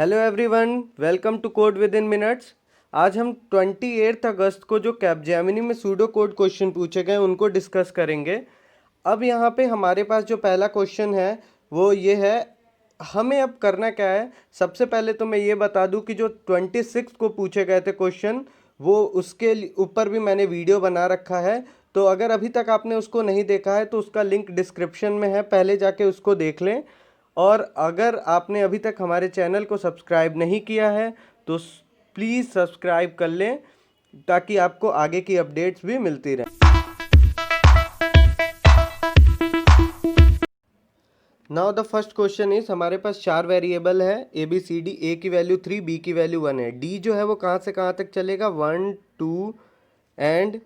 Hello everyone, welcome to code with in minutes. आज हम 28 अगस्त को जो कैपजेमिनी में सूडो कोड क्वेश्चन पूछे गए उनको डिस्कस करेंगे। अब यहाँ पे हमारे पास जो पहला क्वेश्चन है वो ये है, हमें अब करना क्या है। सबसे पहले तो मैं ये बता दूं कि जो 26 को पूछे गए थे क्वेश्चन, वो उसके ऊपर भी मैंने वीडियो बना रखा है। तो अगर अभी तक आपने उसको नहीं देखा है तो उसका लिंक डिस्क्रिप्शन में है, पहले जाके उसको देख लें। और अगर आपने अभी तक हमारे चैनल को सब्सक्राइब नहीं किया है तो प्लीज़ सब्सक्राइब कर लें ताकि आपको आगे की अपडेट्स भी मिलती रहें। Now the first question is, हमारे पास 4 वेरिएबल है ए बी सी डी। ए की वैल्यू 3, बी की वैल्यू 1 है। डी जो है वो कहाँ से कहाँ तक चलेगा, 1 2 एंड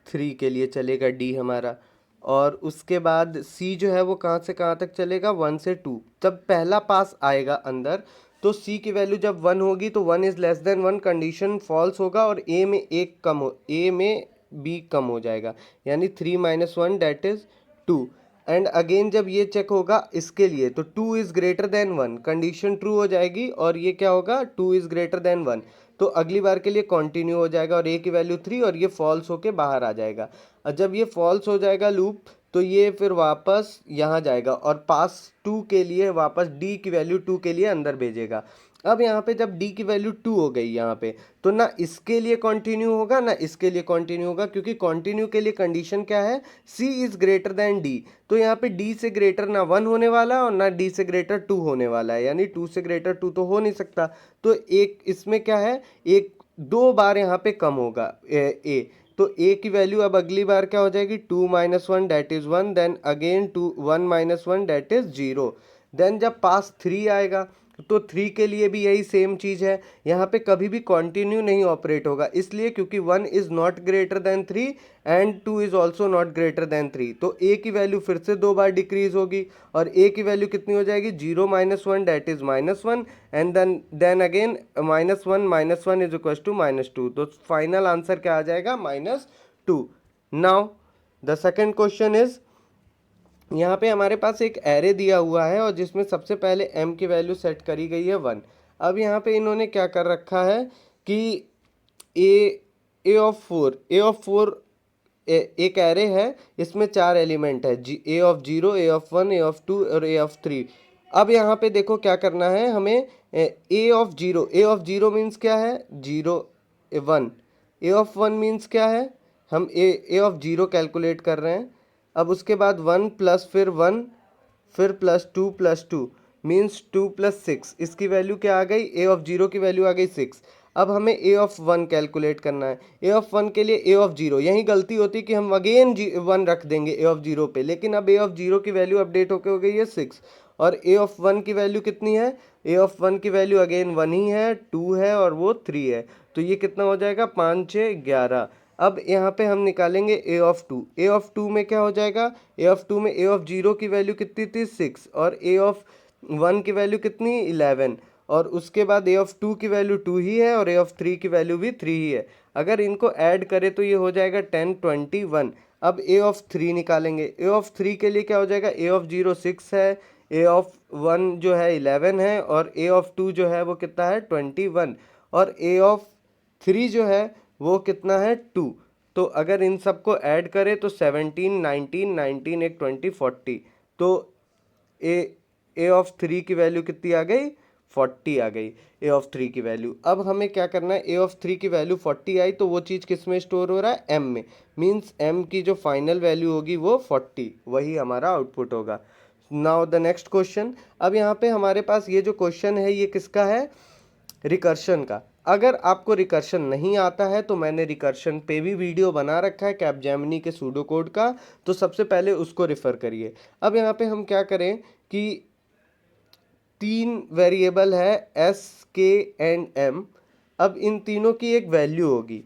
3 के लिए चलेगा डी हमारा। और उसके बाद सी जो है वो कहाँ से कहाँ तक चलेगा, 1 से 2। तब पहला पास आएगा अंदर, तो सी की वैल्यू जब 1 होगी तो 1 is less than 1, condition false होगा और ए में एक कम हो, ए में बी कम हो जाएगा, यानी 3 - 1 दैट इज़ 2। एंड अगेन जब ये चेक होगा इसके लिए तो 2 is greater than 1, condition true हो जाएगी और ये क्या होगा, 2 इज़ ग्रेटर देन 1। तो अगली बार के लिए कंटिन्यू हो जाएगा और ए की वैल्यू 3 और ये फॉल्स होके बाहर आ जाएगा। और जब ये फॉल्स हो जाएगा लूप, तो ये फिर वापस यहाँ जाएगा और पास 2 के लिए वापस डी की वैल्यू 2 के लिए अंदर भेजेगा। अब यहाँ पे जब डी की वैल्यू 2 हो गई यहाँ पे, तो ना इसके लिए कंटिन्यू होगा ना इसके लिए कंटिन्यू होगा, क्योंकि कंटिन्यू के लिए कंडीशन क्या है, सी इज़ ग्रेटर देन डी। तो यहाँ पे डी से ग्रेटर ना 1 होने वाला और ना डी से ग्रेटर 2 होने वाला है, यानी 2 से ग्रेटर 2 तो हो नहीं सकता। तो एक इसमें क्या है, एक 2 बार यहाँ पे कम होगा ए। तो ए की वैल्यू अब अगली बार क्या हो जाएगी, 2 - 1 that is 1, then again 1 - 1 that is 0। Then जब पास 3 आएगा तो 3 के लिए भी यही सेम चीज़ है, यहाँ पे कभी भी कंटिन्यू नहीं ऑपरेट होगा, इसलिए क्योंकि 1 is not greater than 3 and 2 is also not greater than 3। तो ए की वैल्यू फिर से 2 बार डिक्रीज होगी और ए की वैल्यू कितनी हो जाएगी, 0 - 1 that is -1 and then again -1 - 1 is equal to -2। तो फाइनल आंसर क्या आ जाएगा, -2। Now the second question is, यहाँ पे हमारे पास एक एरे दिया हुआ है और जिसमें सबसे पहले m की वैल्यू सेट करी गई है 1। अब यहाँ पे इन्होंने क्या कर रखा है कि ए ऑफ 4 एक एरे है, इसमें 4 एलिमेंट है, A of 0, A of 1, A of 2 और ए ऑफ 3। अब यहाँ पे देखो क्या करना है हमें, ए ऑफ 0 मीन्स क्या है, 0 1। ए ऑफ 1 मीन्स क्या है, हम ए ऑफ 0 कैलकुलेट कर रहे हैं। अब उसके बाद 1 प्लस फिर 1 फिर +2 मीन्स 2 + 6, इसकी वैल्यू क्या आ गई, ए ऑफ 0 की वैल्यू आ गई 6। अब हमें ए ऑफ 1 कैलकुलेट करना है। ए ऑफ 1 के लिए ए ऑफ 0, यही गलती होती कि हम अगेन 1 रख देंगे ए ऑफ 0 पे, लेकिन अब ए ऑफ 0 की वैल्यू अपडेट होके हो गई है 6 और ए ऑफ 1 की वैल्यू कितनी है, ए ऑफ 1 की वैल्यू अगेन 1 ही है, 2 है और वो 3 है। तो ये कितना हो जाएगा, 5 6 11। अब यहाँ पे हम निकालेंगे ए ऑफ 2। ए ऑफ 2 में क्या हो जाएगा, ए ऑफ 2 में ए ऑफ 0 की वैल्यू कितनी थी, 6 और ए ऑफ 1 की वैल्यू कितनी, 11। और उसके बाद ए ऑफ 2 की वैल्यू 2 ही है और ए ऑफ 3 की वैल्यू भी 3 ही है। अगर इनको ऐड करें तो ये हो जाएगा 10 21। अब ए ऑफ 3 निकालेंगे। ए ऑफ 3 के लिए क्या हो जाएगा, ए ऑफ 0 6 है, ए ऑफ 1 जो है 11 है और ए ऑफ 2 जो है वो कितना है, 21 और ए ऑफ 3 जो है वो कितना है, 2। तो अगर इन सबको ऐड करें तो 17 19 19 एक 20 40। तो ए ऑफ 3 की वैल्यू कितनी आ गई, 40 आ गई ए ऑफ 3 की वैल्यू। अब हमें क्या करना है, ए ऑफ 3 की वैल्यू 40 आई तो वो चीज़ किस में स्टोर हो रहा है, एम में, मीन्स एम की जो फाइनल वैल्यू होगी वो 40, वही हमारा आउटपुट होगा। Now the next question. अब यहाँ पे हमारे पास ये जो क्वेश्चन है ये किसका है, रिकर्शन का। अगर आपको रिकर्शन नहीं आता है तो मैंने रिकर्शन पे भी वीडियो बना रखा है कैपजेमिनी के सूडो कोड का, तो सबसे पहले उसको रेफ़र करिए। अब यहाँ पे हम क्या करें कि 3 वेरिएबल है एस के एंड एम। अब इन तीनों की एक वैल्यू होगी।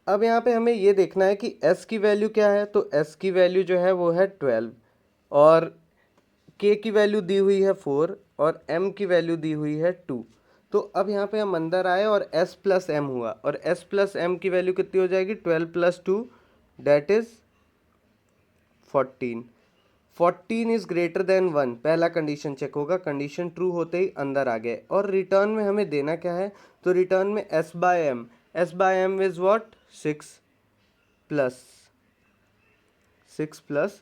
अब यहाँ पे हमें ये देखना है कि एस की वैल्यू क्या है, तो एस की वैल्यू जो है वो है 12 और के की वैल्यू दी हुई है 4 और एम की वैल्यू दी हुई है 2। तो अब यहाँ पे हम अंदर आए और s प्लस एम हुआ और s प्लस एम की वैल्यू कितनी हो जाएगी, 12 + 2 that is 14। 14 is greater then 1, पहला कंडीशन चेक होगा, कंडीशन ट्रू होते ही अंदर आ गए। और रिटर्न में हमें देना क्या है, तो रिटर्न में S by M is what 6 plus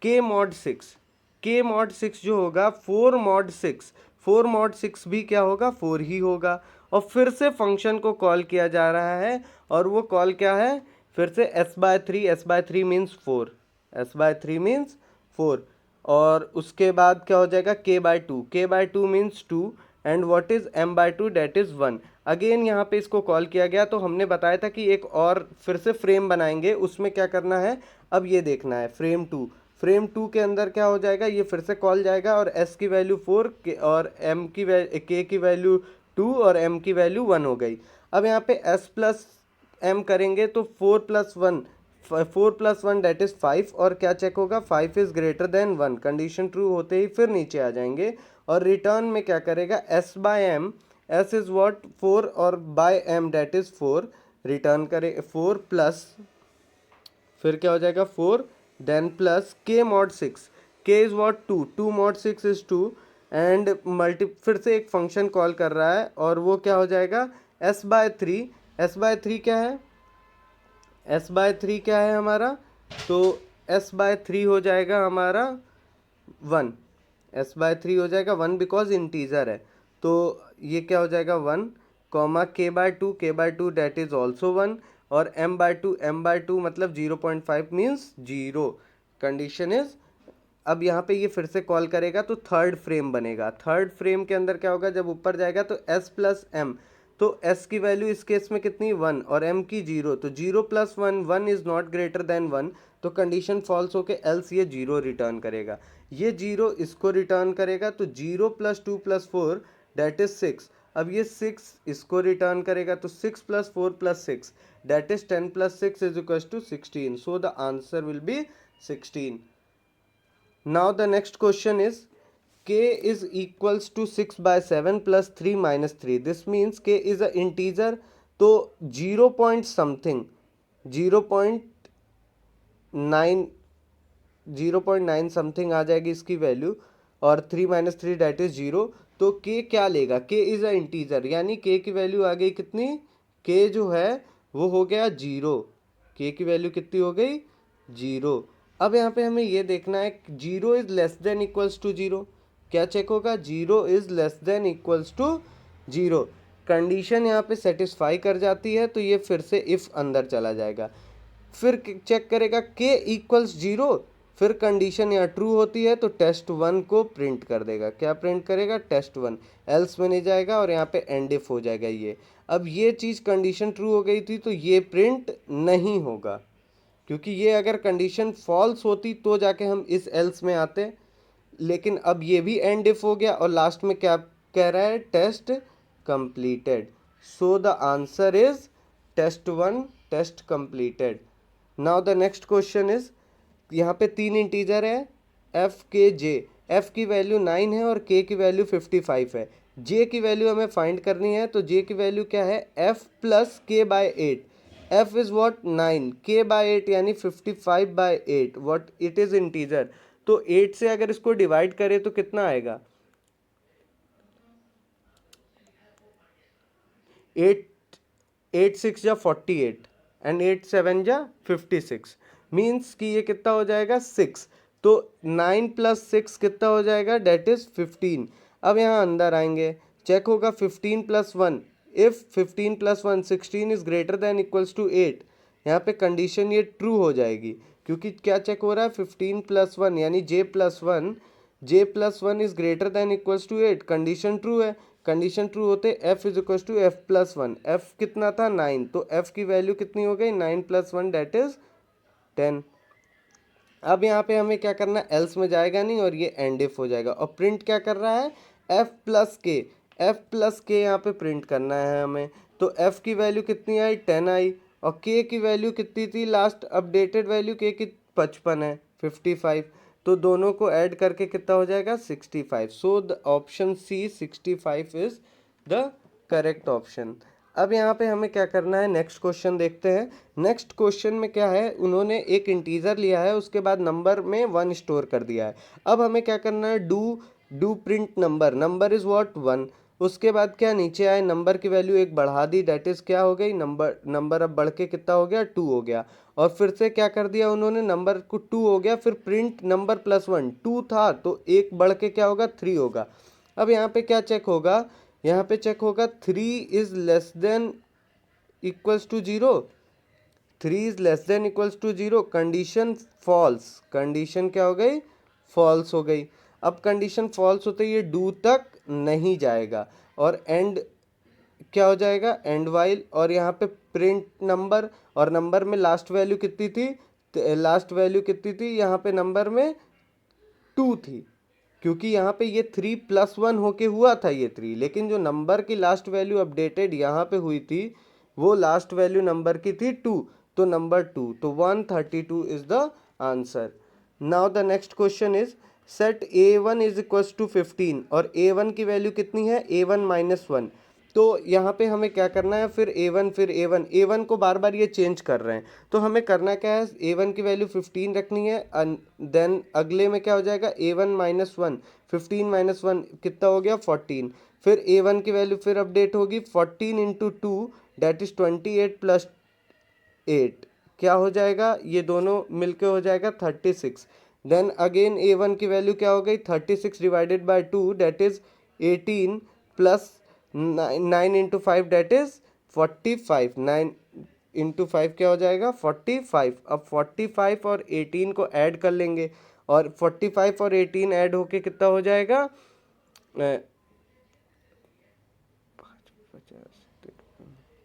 K mod 6, K mod 6 जो होगा 4 मॉड 6, 4 मॉड 6 भी क्या होगा 4 ही होगा। और फिर से फंक्शन को कॉल किया जा रहा है, और वो कॉल क्या है, फिर से S by three means 4, S by three means 4। और उसके बाद क्या हो जाएगा K by two means 2, and what is m by two, that is 1। Again यहाँ पे इसको कॉल किया गया, तो हमने बताया था कि एक और फिर से फ्रेम बनाएंगे, उसमें क्या करना है, अब ये देखना है फ्रेम टू के अंदर क्या हो जाएगा, ये फिर से कॉल जाएगा, और s की वैल्यू 4 और k की वैल्यू 2 और m की वैल्यू 1 हो गई। अब यहाँ पे s प्लस m करेंगे तो 4 प्लस 1 डेट इज 5, और क्या चेक होगा 5 is greater then 1, condition true होते ही फिर नीचे आ जाएंगे। और रिटर्न में क्या करेगा, s by M, s is what 4 और by m that is 4, return करे 4 प्लस, फिर क्या हो जाएगा 4, then plus k mod 6, k is what 2, 2 mod 6 is 2, and multi फिर से एक फंक्शन कॉल कर रहा है, और वो क्या हो जाएगा s बाय थ्री क्या है, s बाय थ्री क्या है हमारा, तो s बाय थ्री हो जाएगा हमारा 1, s बाय थ्री हो जाएगा 1 बिकॉज इंटीजर है, तो ये क्या हो जाएगा 1, comma k by two that is also 1, और m बाय टू मतलब 0.5 मीन्स 0, कंडीशन इज। अब यहाँ पे ये फिर से कॉल करेगा तो थर्ड फ्रेम बनेगा, थर्ड फ्रेम के अंदर क्या होगा, जब ऊपर जाएगा तो s प्लस m, तो s की वैल्यू इस केस में कितनी 1 और m की 0, तो 0 plus 1, 1 is not greater than 1, तो कंडीशन फॉल्स होके एल्स ये 0 रिटर्न करेगा, ये 0 इसको रिटर्न करेगा, तो 0 प्लस 2 प्लस 4 डेट इज 6। अब ये 6 इसको रिटर्न करेगा, तो 6 plus 4 plus 6 that is 10 plus 6 is equal to 16, so the answer will be 16। Now the next question is k is equals to 6 by 7 plus 3 minus 3. This means k is a integer, तो 0 point something 0.9 0.9 something आ जाएगी इसकी value, और 3 minus 3 date is 0, तो k क्या लेगा, k is a integer, यानी k की value आ गई कितनी, k जो है वो हो गया 0, k की वैल्यू कितनी हो गई 0। अब यहाँ पे हमें ये देखना है 0 is less than equals to 0, क्या चेक होगा 0 is less than equals to 0, condition यहाँ पे सेटिस्फाई कर जाती है, तो ये फिर से इफ अंदर चला जाएगा, फिर चेक करेगा k इक्वल्स 0, फिर कंडीशन यहाँ ट्रू होती है तो टेस्ट 1 को प्रिंट कर देगा, क्या प्रिंट करेगा टेस्ट 1, एल्स में नहीं जाएगा और यहाँ पे एंड इफ हो जाएगा ये। अब ये चीज़ कंडीशन ट्रू हो गई थी तो ये प्रिंट नहीं होगा, क्योंकि ये अगर कंडीशन फॉल्स होती तो जाके हम इस एल्स में आते, लेकिन अब ये भी एंड इफ हो गया, और लास्ट में क्या कह रहा है, test completed, so the answer is test 1, test completed. Now the next question is, यहाँ पे 3 इंटीजर है एफ के जे, एफ की वैल्यू 9 है और के की वैल्यू 55 है, जे की वैल्यू हमें फाइंड करनी है, तो जे की वैल्यू क्या है F plus K by 8, f is what 9, k by 8 यानी 55 by 8, what it is integer, तो 8 से अगर इसको डिवाइड करें तो कितना आएगा, 8 6 जा 48 एंड 8 7 जा 56, मीन्स कि ये कितना हो जाएगा 6, तो 9 प्लस 6 कितना हो जाएगा, डेट इज 15। अब यहाँ अंदर आएंगे, चेक होगा 15 plus 1, if 15 plus 1 16 is greater than equals to 8, यहाँ पे कंडीशन ये ट्रू हो जाएगी, क्योंकि क्या चेक हो रहा है 15 प्लस 1 यानी J plus 1 is greater than equals to 8, condition true है, कंडीशन ट्रू होते f is equal to F plus 1, F कितना था 9, तो f की वैल्यू कितनी हो गई 9 प्लस 1 डेट इज 10। अब यहाँ पे हमें क्या करना है, एल्स में जाएगा नहीं और ये एंड इफ हो जाएगा, और प्रिंट क्या कर रहा है f प्लस के यहाँ पे प्रिंट करना है हमें, तो f की वैल्यू कितनी आई 10 आई, और k की वैल्यू कितनी थी, लास्ट अपडेटेड वैल्यू k की 55 है 55, तो दोनों को ऐड करके कितना हो जाएगा 65, so the option C 65 is the correct option. अब यहाँ पे हमें क्या करना है, नेक्स्ट क्वेश्चन देखते हैं। नेक्स्ट क्वेश्चन में क्या है, उन्होंने एक इंटीजर लिया है, उसके बाद नंबर में 1 स्टोर कर दिया है। अब हमें क्या करना है, do print number, number is what 1। उसके बाद क्या, नीचे आए, नंबर की वैल्यू एक बढ़ा दी, दैट इज़ क्या हो गई, नंबर अब बढ़ के कितना हो गया, 2 हो गया। और फिर से क्या कर दिया उन्होंने, नंबर को 2 हो गया, फिर प्रिंट नंबर प्लस 1, 2 था तो एक बढ़ के क्या होगा, 3 होगा। अब यहाँ पे क्या चेक होगा, यहाँ पे चेक होगा 3 is less than equals to 0, 3 is less than equals to 0, condition false, condition क्या हो गई, फॉल्स हो गई। अब कंडीशन फॉल्स होते ही ये डू तक नहीं जाएगा और एंड क्या हो जाएगा, एंड वाइल, और यहाँ पे प्रिंट नंबर, और नंबर में लास्ट वैल्यू कितनी थी, लास्ट वैल्यू कितनी थी यहाँ पे नंबर में, 2 थी, क्योंकि यहाँ पे ये 3 + 1 होके हुआ था ये 3, लेकिन जो नंबर की लास्ट वैल्यू अपडेटेड यहाँ पे हुई थी वो लास्ट वैल्यू नंबर की थी 2, तो नंबर 2, तो 132 is the answer. Now the next question is set a1 is equals to 15 और a1 की वैल्यू कितनी है, a1 - 1। तो यहाँ पे हमें क्या करना है, फिर a1 फिर a1 को बार बार ये चेंज कर रहे हैं, तो हमें करना क्या है, a1 की वैल्यू 15 रखनी है, देन अगले में क्या हो जाएगा, a1 - 1, 15 - 1 कितना हो गया, 14। फिर a1 की वैल्यू फिर अपडेट होगी, 14 × 2 दैट इज 28 + 8 क्या हो जाएगा, ये दोनों मिलके हो जाएगा 36। देन अगेन a1 की वैल्यू क्या हो गई, 36 divided by 2 that is 18 plus 9 × 5 that is 45, 9 × 5 क्या हो जाएगा, 45। अब 45 और 18 को ऐड कर लेंगे और 45 और 18 ऐड होके कितना हो जाएगा,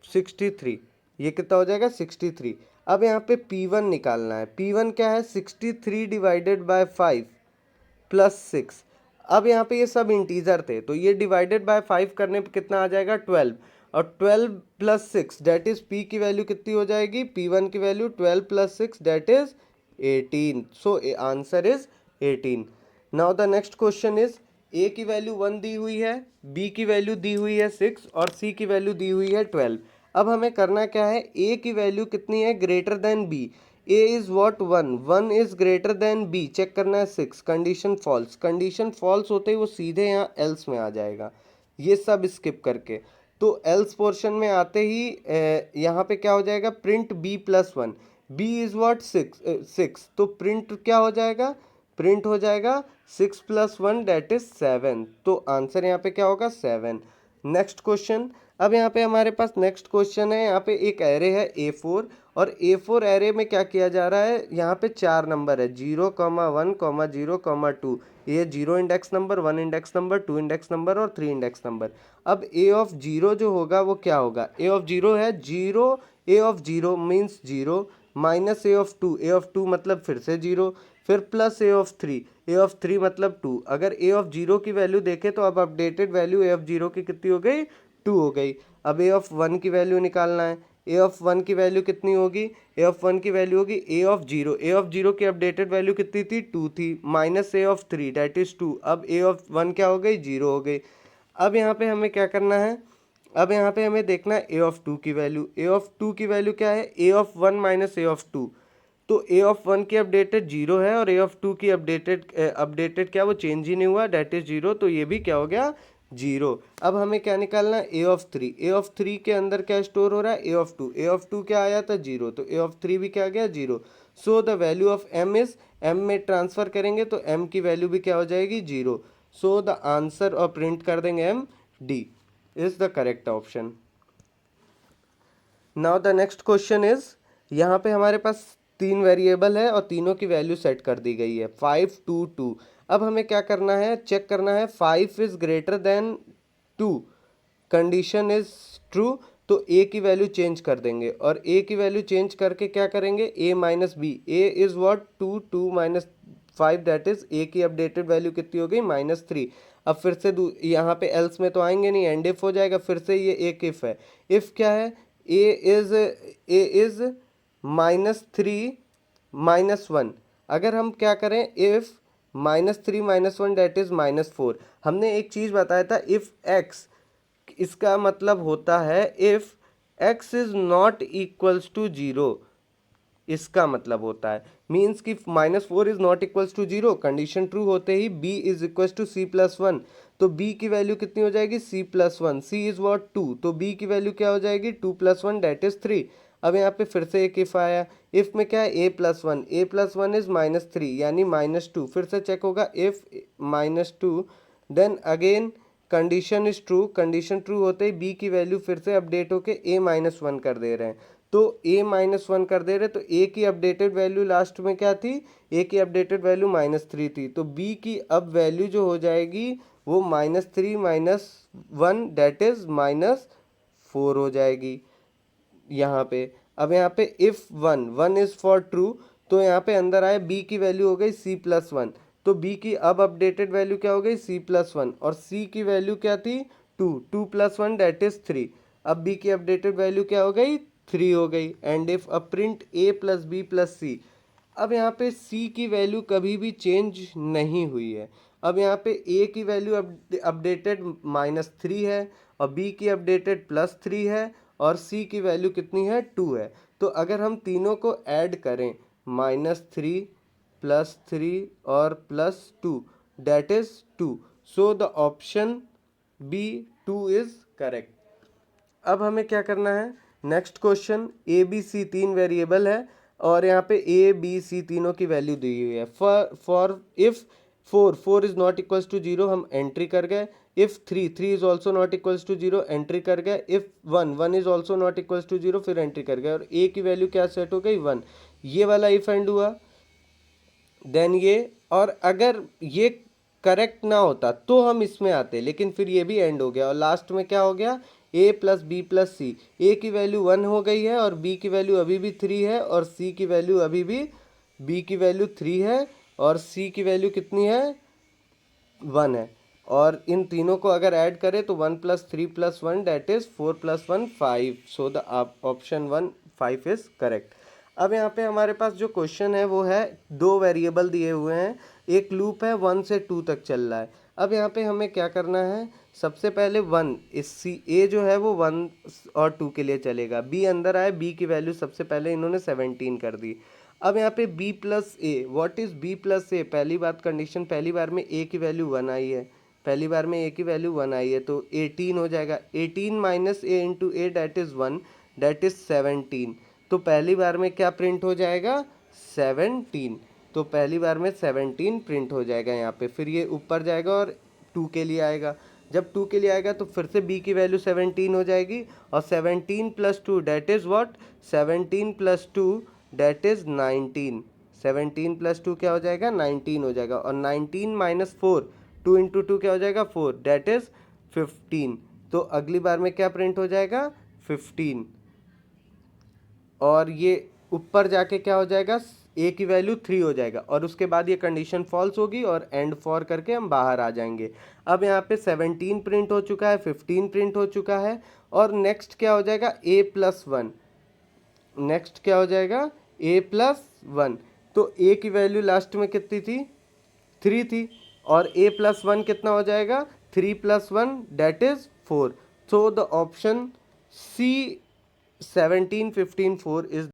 63, ये कितना हो जाएगा, 63। अब यहाँ पे P1 निकालना है, P1 क्या है, 63 डिवाइडेड बाय 5 प्लस 6। अब यहाँ पे ये सब इंटीजर थे, तो ये डिवाइडेड बाय 5 करने पे कितना आ जाएगा, 12, और 12 + 6 दैट इज P की वैल्यू कितनी हो जाएगी, P1 की value 12 + 6 that is 18, so answer is 18। Now the next question is, A की वैल्यू 1 दी हुई है, बी की वैल्यू दी हुई है 6 और सी की वैल्यू दी हुई है 12। अब हमें करना क्या है, ए की वैल्यू कितनी है, greater than B, A is what 1, 1 is greater than B, check करना है 6, कंडीशन फॉल्स, कंडीशन फॉल्स होते ही वो सीधे यहाँ एल्स में आ जाएगा, ये सब स्किप करके। तो एल्स पोर्शन में आते ही यहाँ पे क्या हो जाएगा, print b + 1, b is what 6, तो प्रिंट क्या हो जाएगा, प्रिंट हो जाएगा 6 + 1 दैट इज 7, तो आंसर यहाँ पे क्या होगा, 7। नेक्स्ट क्वेश्चन, अब यहाँ पे हमारे पास नेक्स्ट क्वेश्चन है, यहाँ पे एक एरे है A4 और A4 एरे में क्या किया जा रहा है, यहाँ पे 4 नंबर है, 0, 1, 0, 2, ये 0 index number, 1 index number, 2 index number और 3 इंडेक्स नंबर। अब A(0) जो होगा वो क्या होगा, A(0) है 0, A(0) means 0 minus A(2), A(2) मतलब फिर से 0, फिर प्लस A(3), A(3) मतलब 2। अगर A(0) की वैल्यू देखें तो अब अपडेटेड वैल्यू A(0) की कितनी हो गई, 2 हो गई। अब A(1) की वैल्यू निकालना है, A(1) की वैल्यू कितनी होगी, A(1) की वैल्यू होगी A(0), A(0) की अपडेटेड वैल्यू कितनी थी, 2 थी, माइनस A(3) दैट इज 2, अब A(1) क्या हो गई, 0 हो गई। अब यहाँ पे हमें क्या करना है, अब यहाँ पे हमें देखना है A(2) की वैल्यू, A(2) की वैल्यू क्या है, A(1) - A(2), तो A(1) की अपडेटेड 0 है और A(2) की अपडेटेड क्या, वो चेंज ही नहीं हुआ, डेट इज 0, तो ये भी क्या हो गया, 0। अब हमें क्या निकालना है, A(3) के अंदर क्या स्टोर हो रहा है, A(2) क्या आया था, 0, तो A(3) भी क्या गया, 0। So the value of M is, M में ट्रांसफर करेंगे तो M की वैल्यू भी क्या हो जाएगी, 0। सो द आंसर, और प्रिंट कर देंगे M, D is the correct option. Now the next question is, यहाँ पे हमारे पास 3 वेरिएबल है और तीनों की वैल्यू सेट कर दी गई है, 5, 2, 2। अब हमें क्या करना है, चेक करना है 5 is greater then 2, condition is true, तो ए की वैल्यू चेंज कर देंगे और ए की वैल्यू चेंज करके क्या करेंगे, a - b, a is what 2, 2 - 5 that is, A की अपडेटेड वैल्यू कितनी हो गई, -3। अब फिर से यहाँ पे एल्स में तो आएंगे नहीं, एंड इफ हो जाएगा, फिर से ये एक इफ है, इफ क्या है, ए इज -3 - 1। अगर हम क्या करें, इफ -3 - 1 दैट इज -4, हमने एक चीज़ बताया था, इफ एक्स इसका मतलब होता है if x is not equals to zero, इसका मतलब होता है मीन्स कि -4 is not equals to zero, condition true होते ही b is equals to c+1, तो b की वैल्यू कितनी हो जाएगी c+1, c इज वॉट 2, तो b की वैल्यू क्या हो जाएगी 2+1 डेट इज 3। अब यहाँ पे फिर से एक इफ आया, इफ में क्या है a+1 इज -3 यानी -2, फिर से चेक होगा if -2 then again condition is true, condition true होते ही b की वैल्यू फिर से अपडेट होके a-1 कर दे रहे हैं, तो a-1 कर दे रहे, तो a की अपडेटेड वैल्यू लास्ट में क्या थी, a की अपडेटेड वैल्यू -3 थी, तो b की अब वैल्यू जो हो जाएगी वो -3 -1 डेट इज -4 हो जाएगी यहाँ पे। अब यहाँ पे इफ 1 इज फॉर ट्रू, तो यहाँ पे अंदर आए b की वैल्यू हो गई c+1, तो b की अब अपडेटेड वैल्यू क्या हो गई c+1 और c की वैल्यू क्या थी 2+1 डेट इज 3, अब b की अपडेटेड वैल्यू क्या हो गई 3 हो गई। And if a print a + b + c, अब यहाँ पे c की वैल्यू कभी भी चेंज नहीं हुई है, अब यहाँ पे a की वैल्यू अपडेटेड -3 है और b की अपडेटेड +3 है और c की वैल्यू कितनी है 2 है, तो अगर हम तीनों को ऐड करें -3 +3 और +2 that is 2, so the option B 2 is correct. अब हमें क्या करना है, next question A B C तीन वेरिएबल है और यहाँ पे ए बी सी तीनों की वैल्यू दी हुई है। For if 4 is not equals to zero हम एंट्री कर गए, if 3 is also not equals to zero entry कर गए, if 1 is also not equals to zero फिर एंट्री कर गए और ए की वैल्यू क्या सेट हो गई 1, ये वाला इफ एंड हुआ। देन ये, और अगर ये करेक्ट ना होता तो हम इसमें आते, लेकिन फिर ये भी एंड हो गया और लास्ट में क्या हो गया a + b + c, a की वैल्यू 1 हो गई है और b की वैल्यू अभी भी 3 है और c की वैल्यू अभी भी, b की वैल्यू 3 है और c की वैल्यू कितनी है 1 है, और इन तीनों को अगर ऐड करें तो 1 + 3 + 1 that is 4 + 1 5, so the option 1 5 is correct. अब यहाँ पे हमारे पास जो क्वेश्चन है वो है दो वेरिएबल दिए हुए हैं, एक लूप है 1 से 2 तक चल रहा है। अब यहाँ पे हमें क्या करना है, सबसे पहले 1 इस सी ए जो है वो 1 और 2 के लिए चलेगा, b अंदर आए, b की वैल्यू सबसे पहले इन्होंने 17 कर दी। अब यहाँ पे b + a, what is b + a, पहली बात कंडीशन, पहली बार में a की वैल्यू 1 आई है, पहली बार में a की वैल्यू 1 आई है तो 18 हो जाएगा, 18 - a × a that is 1 that is 17, तो पहली बार में क्या प्रिंट हो जाएगा 17, तो पहली बार में 17 प्रिंट हो जाएगा यहाँ पे, फिर ये ऊपर जाएगा और 2 के लिए आएगा, जब 2 के लिए आएगा तो फिर से b की वैल्यू 17 हो जाएगी और 17 + 2 that is what 17 + 2 that is 19, 17 + 2 क्या हो जाएगा 19 हो जाएगा और 19 - 4 2 × 2 क्या हो जाएगा 4 डेट इज़ 15, तो अगली बार में क्या प्रिंट हो जाएगा 15 और ये ऊपर जाके क्या हो जाएगा a की वैल्यू 3 हो जाएगा और उसके बाद ये कंडीशन फॉल्स होगी और एंड फॉर करके हम बाहर आ जाएंगे। अब यहाँ पे 17 प्रिंट हो चुका है, 15 प्रिंट हो चुका है और नेक्स्ट क्या हो जाएगा a + 1, नेक्स्ट क्या हो जाएगा a + 1, तो a की वैल्यू लास्ट में कितनी थी 3 थी और a + 1 कितना हो जाएगा 3 + 1 that is 4, so the option C 17 15 4 is